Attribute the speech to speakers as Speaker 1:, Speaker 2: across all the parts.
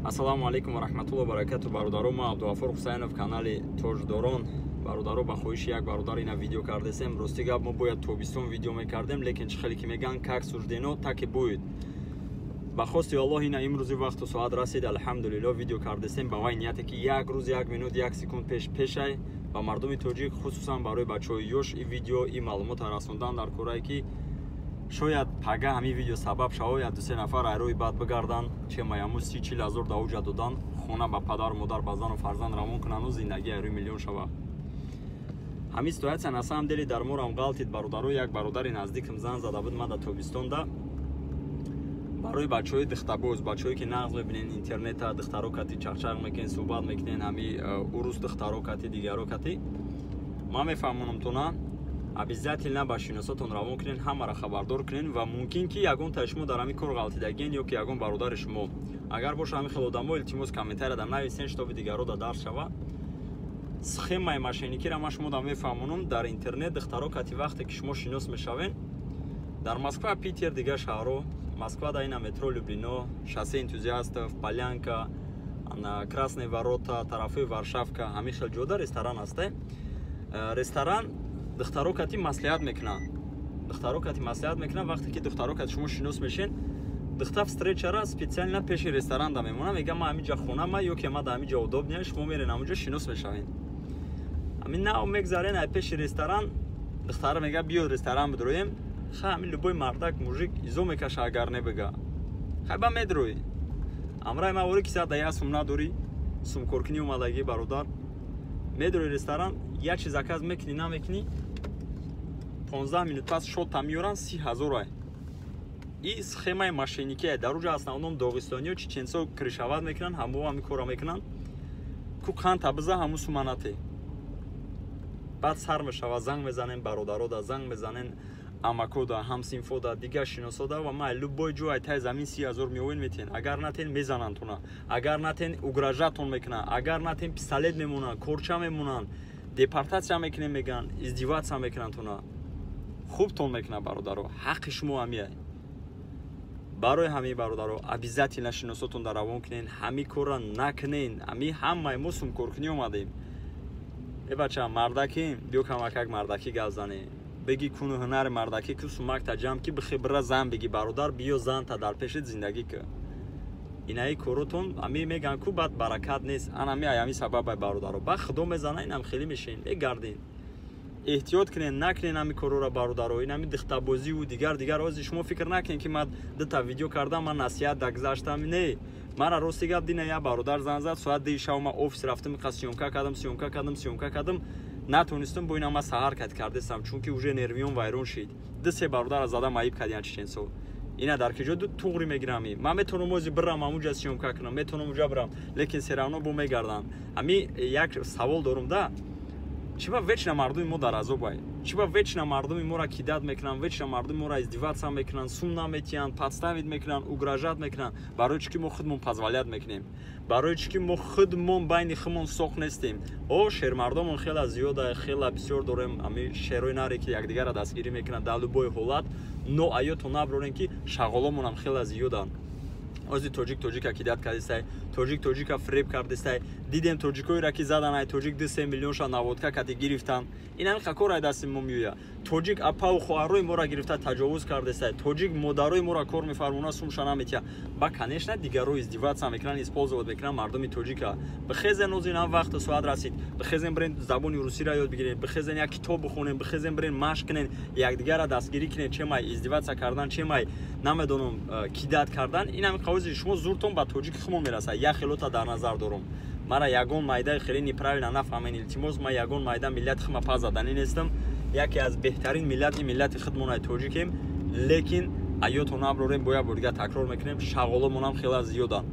Speaker 1: Ассаламу алейкум ва рахматуллоҳи ва баракату бародаро, ма Абдуғафур Хусайнов, канали Тоҷдорон. Бародаро, ба хоҳиши як бародар ина видео кардесем. Рости гап, мо бояд тобистон видео мекардем, лекин чӣ хеле ки меган как суждено таки буид. Ба хости Аллоҳ ина имрӯзи вақту соат расид, алҳамдулиллоҳ видео кардесем. Ба вай нияте ки як рӯз, як минут, як секунд пешай ба мардуми тоҷик, хусусан барои бачаҳои ёш и видео и маълумота расондан дар корае ки шояд пага ҳамин видео сабаб шавояд ду-се нафар айрои бад бигардан, чемаяму 30-40 ҳазор давуҷа додан, хона ба падару модар, ба зану фарзанд равон кунану зиндаги айрои миллион шава. Ҳамин ситуатсия на самом деле дар морам ғалтид бародаро. Як бародари наздикам зан зада буд ма дар тобистонда барои бачаҳои дихтабоз, бачаҳое ки нағз мебинен интернета, дихтаро кати чақчақ мекунен, суҳбат мекунен, ҳами урус дихтаро кати дигаро кати. Ман мефаҳмонам тона обязательно ба шиносотон равон кунен, ҳамаро хабардор кунен ва мумкин ки ягон та шумо дар ҳамин кор ғалтидагиен ё ки ягон бародари шумо. Агар боша ҳамин хел одамо илтимос комментария дар нависен, штоби дигаро да дарс шава. Схемаи мошенникиро ман шумо да мефаҳмонам. Дар интернет дихтаро кати вақте ки шумо шинос мешавен дар Москва, Питер, дигар шаҳрҳо, Москва да ина метро Люблино, шоссе Энтузиастов, Полянка, на Красные ворота, тарафи Варшавка, ҳамин хел ҷода ресторан аст. Ресторан духтаро кати маслиҳат мекунанд. Духтаро кати маслиҳат мекунанд. Вақте ки духтаро кати шумо шинос мешен, духтар встречара специально пеши ресторан да мемона, мега ма ҳаминҷа хонама ё ки ма да ҳаминҷа удобния, шумо мерен ҳамунҷа шинос мешавен. Ҳамин нав мегзарен ай пеши ресторан, духтара мега биё ресторан бидроем. Ха ҳамин любой мардак мужик изо мекаша агар небига. Хай ба медрои. Амрай ма вори киса да я сум надори, сум коркини омадаги бародар. Медрои ресторан, як чиз заказ мекунӣ, намекунӣ, 15 минут пас шота меёранд 30 ҳазор ай. И схемаи мошенникия дар уҷа основном доғистониё чеченсо кришават мекунанд, ҳамо ҳамин кора мекунанд. Ку қанта биза ҳаму суманате. Баъд сар мешава, занг мезанен бародаро да, занг мезанен амако да, ҳамсинфо да, дигар шиносо да ва ма любой ҷо ай таи замин 30 ҳазор меёвен метен. Агар натен мезанантуна, агар натен угражатон мекунанд, агар натен пистолет мемонанд, корча мемонанд, депортация мекунем меган, издивация мекунантуна. Хубтон мекунад бародаро, ҳаққи шумо ҳамия. Барои ҳамин бародаро обязательно шиносотон дар равон кунен, ҳамин кора накунен. Ҳамин ҳамаи мо сумкоркунӣ омадем. Бача мардаким, биё камакак мардаки гап занем. Беги куну ҳунари мардаки ку сумакта ҷамъ ки бихибра зан беги бародар биё занта дар пешит зиндагӣ ку. Инаи коротон ами меган ку бад баракат нест. Анами аями сабабай бародаро. Ба худо мезана инам хеле мешин. Мегардин. Эҳтиёт кунен, накунен ами корора бародаро. Инами дихтабозиву дигар ози шумо фикр накунен ки ман дута видео кардам, ман насиҳат да гузаштам. Не. Мара рости гап дина я бародар зан зад, соат 2 шав ма офис рафтам, қас сёмка кардам. Натонистам бо ина ма саҳар кардесам, чунки уже нервиём вайрон шид. Ду-се бародар задам айб кардиян чеченсо. Ина дар киҷо туғри мегирам. Ман метонам ози бирам ҳамунҷа сёмка кунам, метонам уҷа бирам, лекин серавно бо мегардан. Ами як савол дорум да. Чиба вечно мардуми мо дар азобай? Чиба вечно мардуми мора кидат мекунанд, вечно мардуми мора издивация мекунанд, сум наметиҳанд, подставит мекунанд, угражат мекунанд? Барои чӣ ки мо худмон позволят мекунем? Барои чӣ ки мо худмон байни худмон соқ нестем? О шермардомон хела зиёда, хела бисёр дорем. Ами шерои наре ки якдигара дастгирӣ мекунанд дар любой ҳолат, но аёто наброрем ки шағоломонам хела зиёданд. Ози тоҷика кидат кардестай, тоҷика фреб кардестай. Дидем тоҷикоиро ки задан ай тоҷик 2-3 миллионша наводка кати гирифтан. Ин ҳамин кора ай дасти мо меояд. Тоҷик апау хоҳарои моро гирифта таҷовуз кардестай. Тоҷик модарои моро кор мефармона, сумша наметия. Ба конечно дигаро издивация мекунанд, использоват мекунанд мардуми тоҷика. Бихезен озин ҳам вақт соат расид. Бихезен брен забони русиро ёд бигирем, бихезен як китоб бихонем, бихезен брен машқ кунен, якдигара дастгирӣ кунен, чемай издивация кардан, чемай намедонам кидат кардан. Ин ҳамин қавози шумо зуртон ба тоҷики хумон мерасад. Я хелота дар назар дорум. Мара ягон майдаи хеле неправильно нафаҳмен. Илтимос ма ягон майда миллати хума па задани нестам. Яке аз беҳтарин миллати худмонаи тоҷикем, лекин аёто наброрем, бояд бо дига такрор мекунем, шағоломонам хела зиёданд.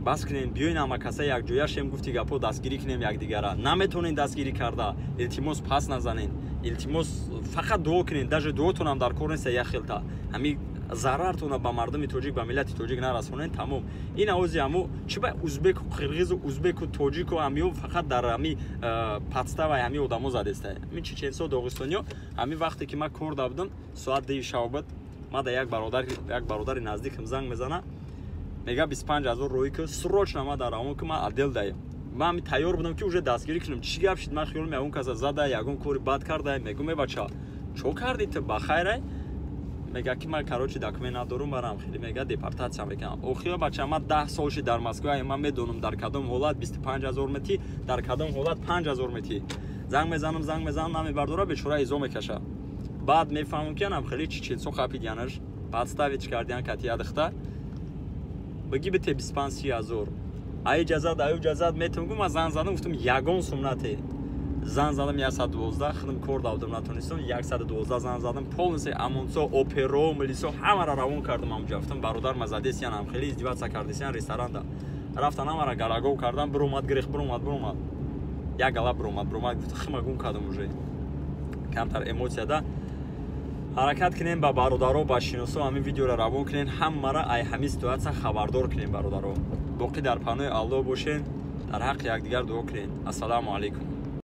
Speaker 1: Бас кунен, биёин ама каса якҷояшем, гуфти гапо дастгирӣ кунем якдигара. Наметонен дастгирӣ карда, илтимос пас назанен. Илтимос фақат дуо кунен, даже дуотонам дар кор неста як хелта. Ҳамин зарартона ба мардуми тоҷик, ба миллати тоҷик нарасонен, тамом. Ин ози ҳамо чиба узбеку қирғизу узбеку тоҷику ҳамиё фақат дар ҳами подставаи ҳами одамо задестай. Ҳамин чеченсо доғистониё, ҳамин вақте ки ман кор давдам, соат 2 шаб буд, ма да як бародари наздикам занг мезана. мега 25000 рӯи ки срочно ма дар равон ки ма адел даем. Ман тайёр будам ки уже дастгирӣ кунам. Чӣ гап шид? Ман хиёлам ягон каса зада, ягон кори бад карда. Мегум бача, чо кардӣ ту бахайр? Мега ки ман карочи документ надорум барам хеле мега депортация мекунам. Охиро бача ман 10 солши дар Москва ман медонам дар кадом ҳолат 25000 мети, дар кадом ҳолат 5000 мети. Занг мезанам намебардора, бечора изо мекаша. Баъд мефаҳмам ки анам хеле чилсо хапидянаш. Подставить кардиан кати ядахта. Баги бите 25000. Ай иҷозат метам гум зан задам гуфтам ягон сумнате. Зан задам 112, худам кор давдам натонистам 112 зан задам. Полиси амонсо, оперо, милисо ҳамаро равон кардам амҷа. Гуфтам бародар мазадесиян ам хеле издиватса кардесиян ресторанда. Рафтан ҳамаро гарагов кардам, буромад гирих, буромад. Як гала буромад, гуфтам химагун кардам уже. Камтар эмоцияда ҳаракат кунем ба бародаро, ба шиносо ҳамин видеоро равон кунем, ҳамаро ай ҳамин ситуатсия хабардор кунем бародаро. боқӣ дар паноҳи Аллоҳ бошен, дар ҳаққи якдигар дуо кунем. Ассалому алайкум.